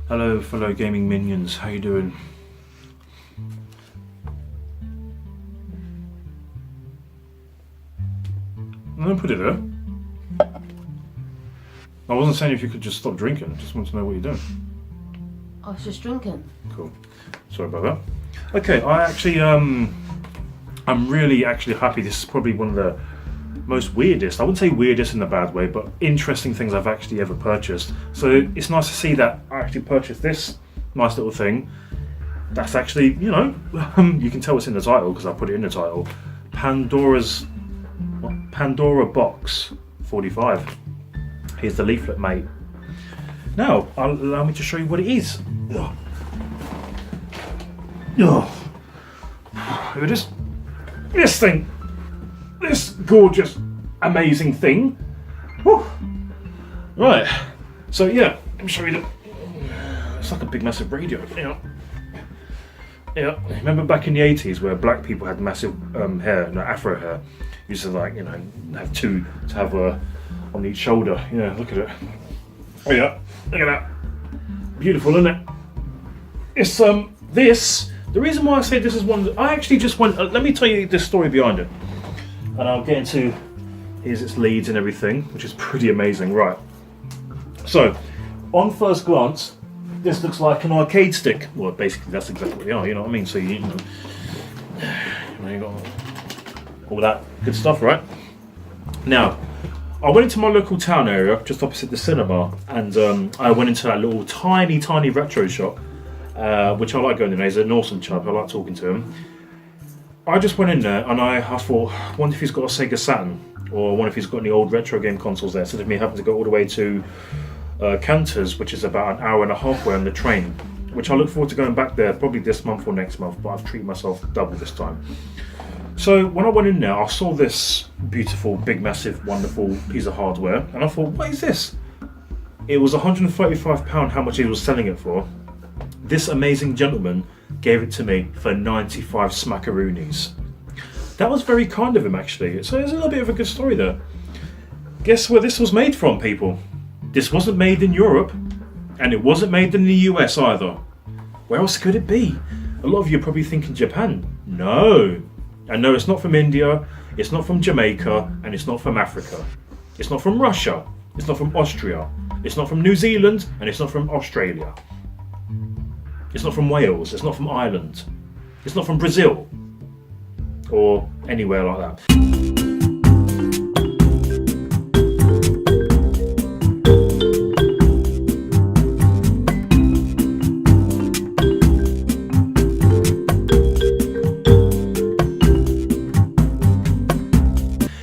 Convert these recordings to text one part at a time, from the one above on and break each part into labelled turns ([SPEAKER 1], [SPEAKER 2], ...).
[SPEAKER 1] Hello fellow gaming minions, how you doing? Don't put it there. I wasn't saying if you could just stop drinking, I just want to know what you're doing.
[SPEAKER 2] I was just drinking.
[SPEAKER 1] Cool. Sorry about that. Okay, I actually, I'm really actually happy. This is probably one of the most weirdest, I wouldn't say weirdest in a bad way, but interesting things I've actually ever purchased. So it's nice to see that I actually purchased this nice little thing. That's actually, you know, you can tell it's in the title because I put it in the title. Pandora Box 45. Here's the leaflet, mate. Now, allow me to show you what it is. Look at this. This thing. This gorgeous, amazing thing. Whew. Right. So yeah, let me show you the. It's like a big, massive radio. Yeah. Remember back in the 80s where black people had massive hair, no, afro hair. Used to like, you know, have two to have on each shoulder. Yeah, look at it. Oh yeah, look at that. Beautiful, isn't it? It's this. The reason why I say this is one, I actually just went. Let me tell you the story behind it, and I'll get into. Here's its leads and everything, which is pretty amazing, right? So, on first glance, this looks like an arcade stick. Well, basically, that's exactly what they are. You know what I mean? So you got all that good stuff, right? Now, I went into my local town area, just opposite the cinema, and I went into that little tiny retro shop, which I like going in there. He's an awesome chap, I like talking to him. I just went in there and I thought, I wonder if he's got a Sega Saturn, or I wonder if he's got any old retro game consoles there, instead of me having to go all the way to Cantor's, which is about an hour and a half away on the train, which I look forward to going back there probably this month or next month, but I've treated myself double this time. So when I went in there, I saw this beautiful, big, massive, wonderful piece of hardware, and I thought, what is this? It was £135 how much he was selling it for. This amazing gentleman gave it to me for 95 smackaroonies. That was very kind of him, actually. So there's a little bit of a good story there. Guess where this was made from, people? This wasn't made in Europe, and it wasn't made in the US either. Where else could it be? A lot of you are probably thinking Japan. No. And no, it's not from India, it's not from Jamaica, and it's not from Africa. It's not from Russia, it's not from Austria, it's not from New Zealand, and it's not from Australia. It's not from Wales, it's not from Ireland. It's not from Brazil, or anywhere like that.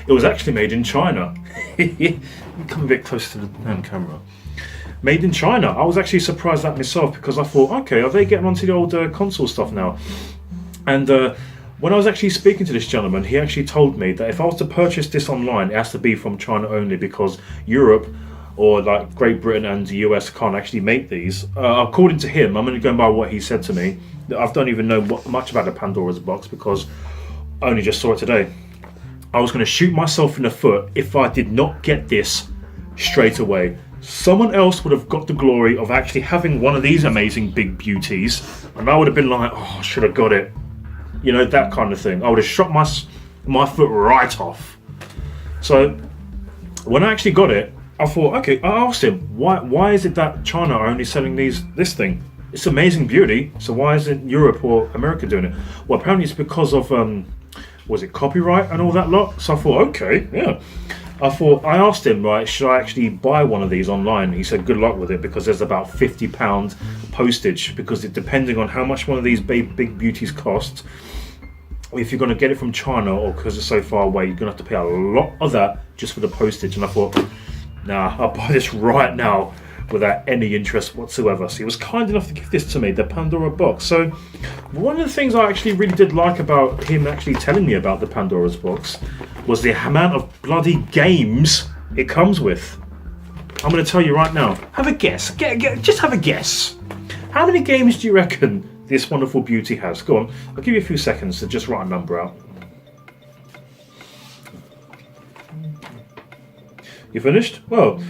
[SPEAKER 1] It was actually made in China. Come a bit close to the camera. Made in China. I was actually surprised at myself because I thought, okay, are they getting onto the old console stuff now? And when I was actually speaking to this gentleman, he actually told me that if I was to purchase this online, it has to be from China only because Europe or like Great Britain and the US can't actually make these. According to him, I'm only going by what he said to me. I don't even know much about the Pandora's box because I only just saw it today. I was going to shoot myself in the foot if I did not get this straight away. Someone else would have got the glory of actually having one of these amazing big beauties, and I would have been like, oh, I should have got it. You know, that kind of thing. I would have shot my foot right off. So when I actually got it, I thought, okay, I asked him, why is it that China are only selling this thing? It's amazing beauty, so why isn't Europe or America doing it? Well, apparently it's because of was it copyright and all that lot? So I thought, okay, yeah. I asked him, right, should I actually buy one of these online? He said, good luck with it, because there's about £50 postage, because depending on how much one of these big beauties cost, if you're going to get it from China or because it's so far away, you're going to have to pay a lot of that just for the postage. And I thought, nah, I'll buy this right now without any interest whatsoever. So he was kind enough to give this to me, the Pandora Box. So one of the things I actually really did like about him actually telling me about the Pandora's Box was the amount of bloody games it comes with. I'm going to tell you right now. Have a guess. Just have a guess. How many games do you reckon this wonderful beauty has? Go on. I'll give you a few seconds to just write a number out. You finished? Well,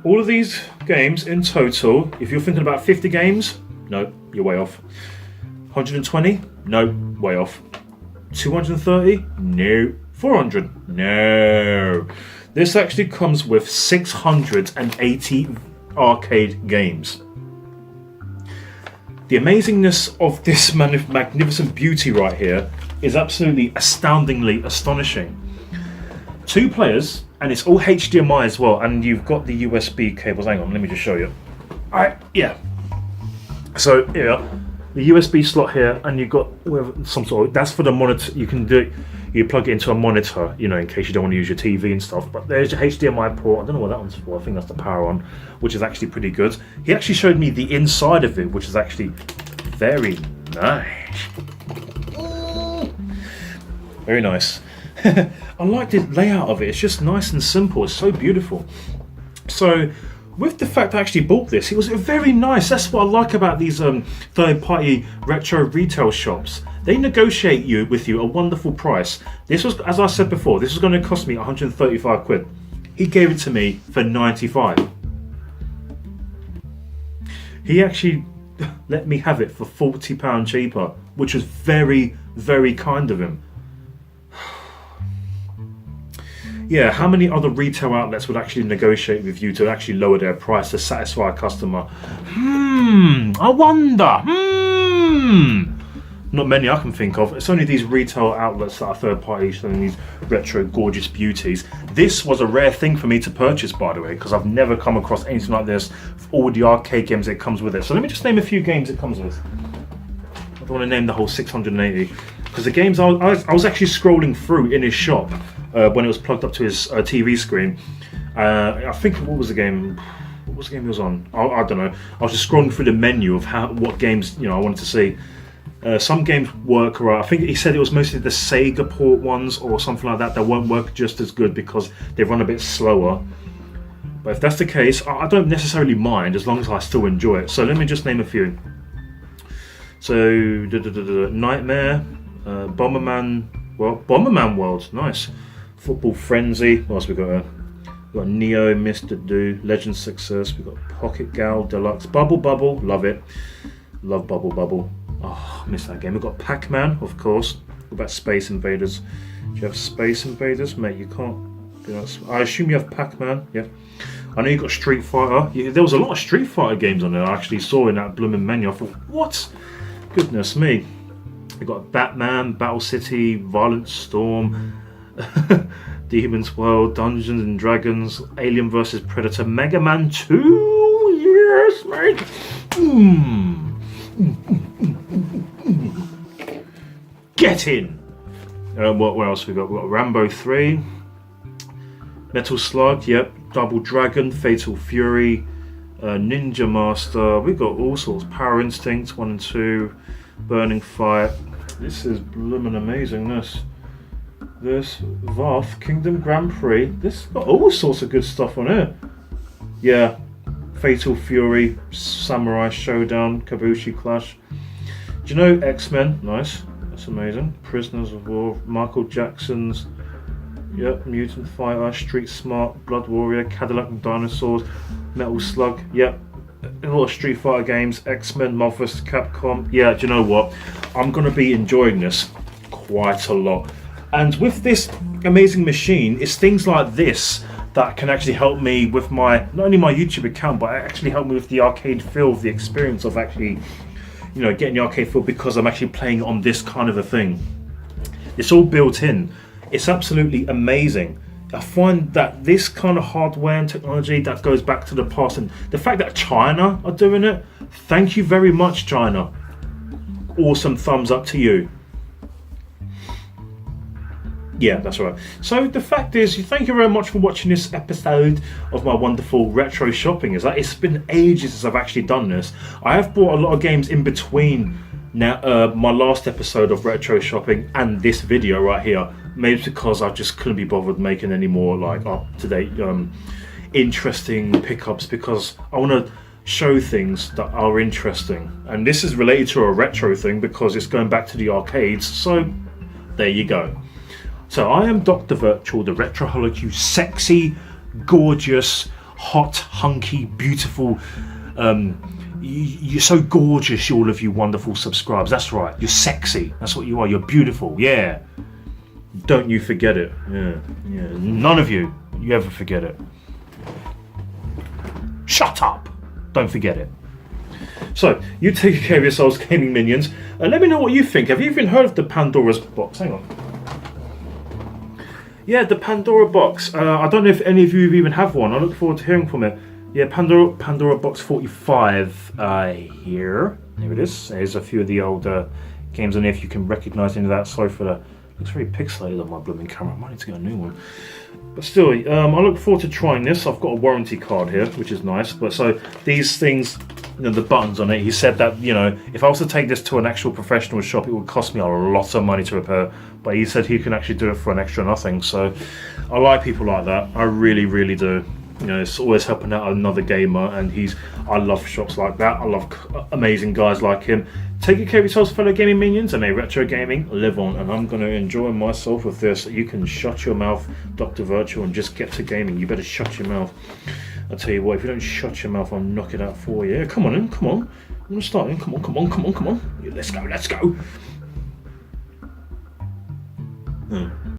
[SPEAKER 1] All of these games in total, if you're thinking about 50 games, no, you're way off. 120? No, way off. 230? No. 400? No. This actually comes with 680 arcade games. The amazingness of this magnificent beauty right here is absolutely astoundingly astonishing. 2 players, and it's all HDMI as well, and you've got the USB cables. Hang on, let me just show you. Alright, yeah. So, yeah, the USB slot here, and you've got some sort of, that's for the monitor. You can do it, you plug it into a monitor, you know, in case you don't want to use your TV and stuff. But there's your HDMI port. I don't know what that one's for. I think that's the power on, which is actually pretty good. He actually showed me the inside of it, which is actually very nice. Very nice. I like the layout of it. It's just nice and simple. It's so beautiful. So, with the fact I actually bought this, it was very nice. That's what I like about these third-party retro retail shops. They negotiate with you a wonderful price. This was, as I said before, this was going to cost me 135 quid. He gave it to me for 95. He actually let me have it for £40 cheaper, which was very, very kind of him. Yeah, how many other retail outlets would actually negotiate with you to actually lower their price to satisfy a customer? I wonder. Not many I can think of. It's only these retail outlets that are third party selling these retro gorgeous beauties. This was a rare thing for me to purchase, by the way, because I've never come across anything like this for all the arcade games that comes with it. So let me just name a few games it comes with. I don't want to name the whole 680, because the games I was actually scrolling through in his shop when it was plugged up to his TV screen. I think, what was the game? What was the game he was on? I don't know. I was just scrolling through the menu of what games I wanted to see. Some games work right. I think he said it was mostly the Sega port ones or something like that won't work just as good because they run a bit slower. But if that's the case, I don't necessarily mind as long as I still enjoy it. So let me just name a few. So Nightmare, Bomberman World, nice. Football Frenzy. What else we got here? We've got Neo, Mr. Do, Legend Success. We've got Pocket Gal Deluxe, Bubble, love it. Love Bubble. Oh, I missed that game. We've got Pac-Man, of course. What about Space Invaders? Do you have Space Invaders? Mate, you can't. I assume you have Pac-Man, yeah. I know you got Street Fighter. Yeah, there was a lot of Street Fighter games on there I actually saw in that blooming menu. I thought, what? Goodness me. We've got Batman, Battle City, Violent Storm, Demon's World, Dungeons and Dragons, Alien vs Predator, Mega Man 2. Yes, mate. Get in. What else we got? We've got Rambo 3, Metal Slug, yep, Double Dragon, Fatal Fury, Ninja Master. We've got all sorts. Power Instinct 1 and 2, Burning Fire. This is blooming amazing. This VAF Kingdom Grand Prix. This got all sorts of good stuff on it. Yeah, Fatal Fury, Samurai Showdown, Kabushi Clash. Do you know X-Men? Nice, that's amazing. Prisoners of War, Michael Jackson's. Yep, Mutant Fighter, Street Smart, Blood Warrior, Cadillac and Dinosaurs, Metal Slug. Yep, a lot of Street Fighter games, X-Men, Marvel vs. Capcom. Yeah, do you know what? I'm going to be enjoying this quite a lot. And with this amazing machine, it's things like this that can actually help me with not only my YouTube account, but actually help me with the arcade feel of the experience of actually, getting the arcade feel, because I'm actually playing on this kind of a thing. It's all built in. It's absolutely amazing. I find that this kind of hardware and technology that goes back to the past, and the fact that China are doing it, thank you very much, China. Awesome thumbs up to you. Yeah, that's right. So the fact is, thank you very much for watching this episode of my wonderful retro shopping. It's been ages since I've actually done this. I have bought a lot of games in between now my last episode of retro shopping and this video right here. Maybe it's because I just couldn't be bothered making any more up-to-date interesting pickups, because I want to show things that are interesting. And this is related to a retro thing because it's going back to the arcades. So there you go. So I am Dr. Virtual, the Retroholic, you sexy, gorgeous, hot, hunky, beautiful. You're so gorgeous, all of you wonderful subscribers. That's right. You're sexy. That's what you are. You're beautiful. Yeah. Don't you forget it. Yeah. None of you ever forget it. Shut up. Don't forget it. So, you take care of yourselves, gaming minions. Let me know what you think. Have you even heard of the Pandora's Box? Hang on. Yeah, the Pandora Box. I don't know if any of you even have one. I look forward to hearing from it. Yeah, Pandora Box 45 here. There it is. There's a few of the old games on there if you can recognise any of that. Sorry for the... Looks very pixelated on my blooming camera. I might need to get a new one. But still, I look forward to trying this. I've got a warranty card here, which is nice. But so these things, the buttons on it, he said that, if I was to take this to an actual professional shop, it would cost me a lot of money to repair. But he said he can actually do it for an extra nothing. So I like people like that. I really, really do. It's always helping out another gamer, and I love shops like that. I love amazing guys like him. Take care of yourselves, fellow gaming minions, and may retro gaming live on. And I'm going to enjoy myself with this. You can shut your mouth, Dr. Virtual, and just get to gaming. You better shut your mouth. I'll tell you what, if you don't shut your mouth, I'll knock it out for you. Yeah, come on in, come on. I'm going to start in. Come on. Yeah, let's go.